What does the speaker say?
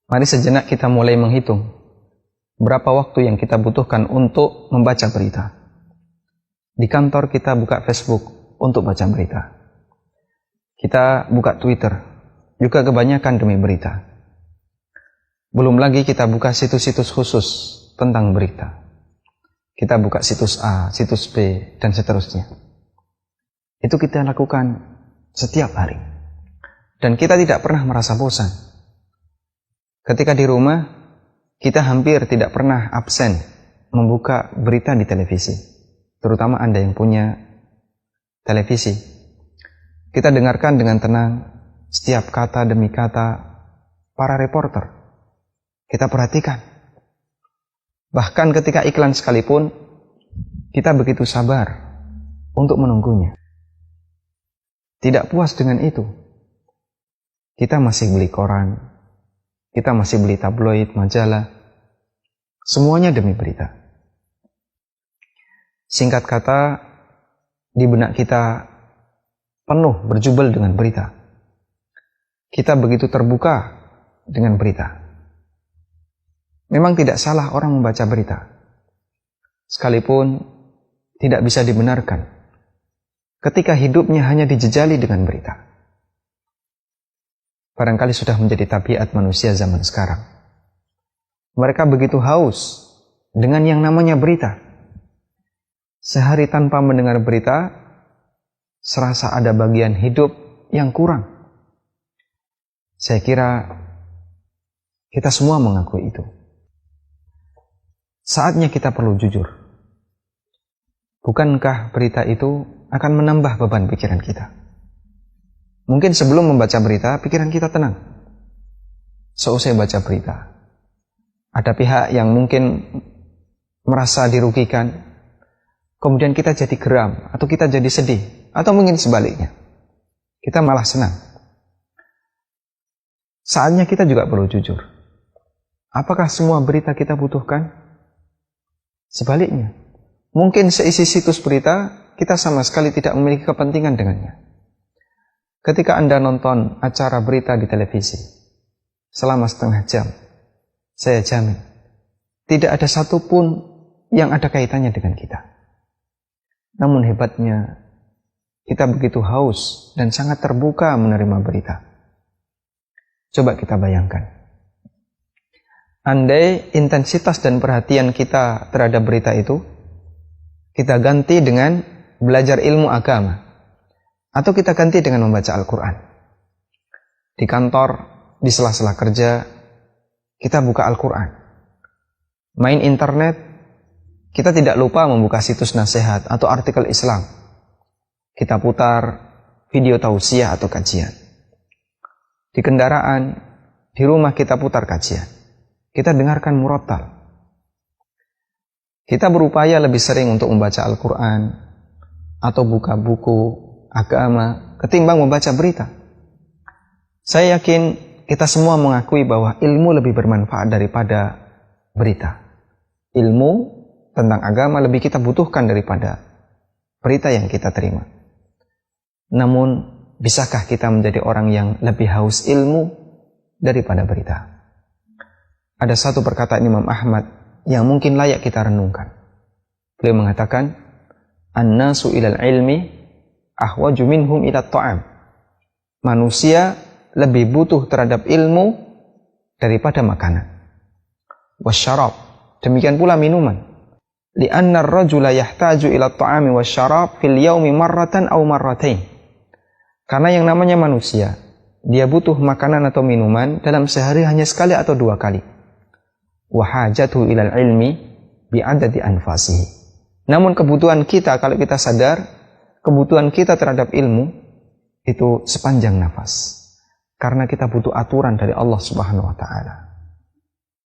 Mari sejenak kita mulai menghitung berapa waktu yang kita butuhkan untuk membaca berita. Di kantor kita buka Facebook untuk baca berita. Kita buka Twitter, juga kebanyakan demi berita. Belum lagi kita buka situs-situs khusus tentang berita. Kita buka situs A, situs B, dan seterusnya. Itu kita lakukan setiap hari. Dan kita tidak pernah merasa bosan. Ketika di rumah, kita hampir tidak pernah absen membuka berita di televisi. Terutama Anda yang punya televisi. Kita dengarkan dengan tenang setiap kata demi kata para reporter. Kita perhatikan. Bahkan ketika iklan sekalipun, kita begitu sabar untuk menunggunya. Tidak puas dengan itu, kita masih beli koran, kita masih beli tabloid, majalah, semuanya demi berita. Singkat kata, di benak kita penuh berjubel dengan berita. Kita begitu terbuka dengan berita. Memang tidak salah orang membaca berita, sekalipun tidak bisa dibenarkan ketika hidupnya hanya dijejali dengan berita. Barangkali sudah menjadi tabiat manusia zaman sekarang. Mereka begitu haus dengan yang namanya berita. Sehari tanpa mendengar berita, serasa ada bagian hidup yang kurang. Saya kira kita semua mengakui itu. Saatnya kita perlu jujur. Bukankah berita itu akan menambah beban pikiran kita? Mungkin sebelum membaca berita, pikiran kita tenang. Seusai baca berita, ada pihak yang mungkin merasa dirugikan, kemudian kita jadi geram, atau kita jadi sedih, atau mungkin sebaliknya. Kita malah senang. Saatnya kita juga perlu jujur. Apakah semua berita kita butuhkan? Sebaliknya, mungkin seisi situs berita, kita sama sekali tidak memiliki kepentingan dengannya. Ketika Anda nonton acara berita di televisi selama setengah jam, saya jamin tidak ada satupun yang ada kaitannya dengan kita. Namun hebatnya, kita begitu haus dan sangat terbuka menerima berita. Coba kita bayangkan, andai intensitas dan perhatian kita terhadap berita itu kita ganti dengan belajar ilmu agama, atau kita ganti dengan membaca Al-Quran. Di kantor, di sela-sela kerja, kita buka Al-Quran. Main internet, kita tidak lupa membuka situs nasihat atau artikel Islam. Kita putar video tausiah atau kajian. Di kendaraan, di rumah kita putar kajian. Kita dengarkan murattal. Kita berupaya lebih sering untuk membaca Al-Quran atau buka buku agama ketimbang membaca berita. Saya yakin kita semua mengakui bahwa ilmu lebih bermanfaat daripada berita. Ilmu tentang agama lebih kita butuhkan daripada berita yang kita terima. Namun, bisakah kita menjadi orang yang lebih haus ilmu daripada berita? Ada satu perkataan Imam Ahmad yang mungkin layak kita renungkan. Beliau mengatakan, "An-nasu ilal ilmi ahwaju minhum ila ta'am." Manusia lebih butuh terhadap ilmu daripada makanan. Wasyarab, demikian pula minuman. Li'anna ar-rajula yahtaju ila ta'ami wasyarab fil yaumi marratan aw marratain. Karena yang namanya manusia, dia butuh makanan atau minuman dalam sehari hanya sekali atau dua kali. Wa hajatuhu ilal ilmi bi'adadi anfasihi. Namun kebutuhan kita, kalau kita sadar, kebutuhan kita terhadap ilmu itu sepanjang nafas. Karena kita butuh aturan dari Allah Subhanahu wa ta'ala.